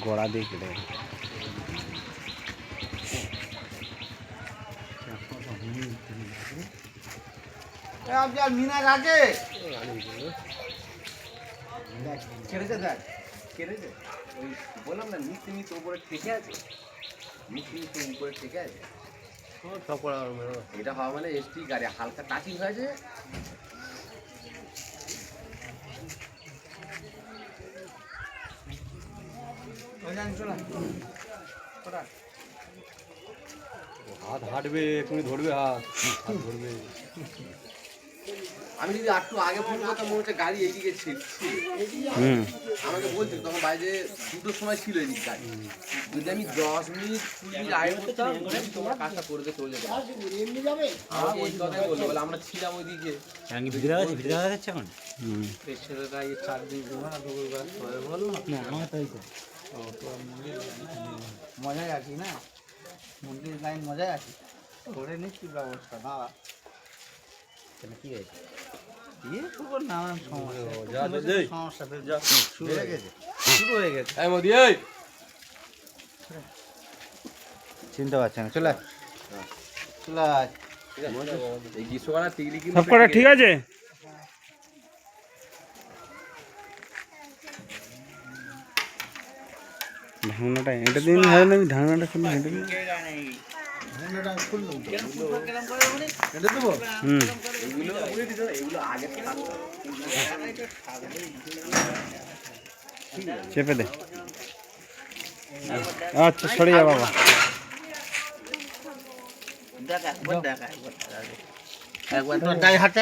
গোড়া দিয়ে কেটে মিনার আছে ছেড়েছে দেখ কেটেছে ওই বললাম না নিচে নিচে উপরে ঠেকে আছে নিচে নিচে উপরে ঠেকে আছে এটা হওয়া মানে এসটি গাড়ি হালকা টাচিং হয়েছে হাত হাঁটবে তুমি ধরবে হাত ধরবে আমি যদি একটু আগে ফোন করতাম মনে হচ্ছে গাড়ি এইদিকে ছিল আমাকে বলছিল তখন বাইরে 2টোর সময় ছিল এদিক গাড়ি যদি আমি 10 মিনিট 20 মিনিট আগে করতাম তোমরা কাজটা করে দিয়ে চলে যেতে আমাকে এই কথাই বললো বলে আমরা ছিলাম ওইদিকে ভিডিও দেখা যাচ্ছে এখন ছেলেরা এই 4 দিন বললো না আমার তাই তো মজায় আছি না মন্দির লাইন মজায় আছি করে নিচ্ছি ব্যবস্থা না কি হয়েছে নানান সমস্যা শুরু হয়ে গেছে এই মোদি এই চিনতে পারছে না চলে চলে এই গ্রীষ্মকালে টিকলি কি সব কটা ঠিক আছে ঢাকনাটা এটা দিন হয় না ঢাকনাটা খুললে হেঁটে দিন এগুলো এগুলো আগে চেপে দে আচ্ছা সরে যা বাবা একবার গায়ে হাতে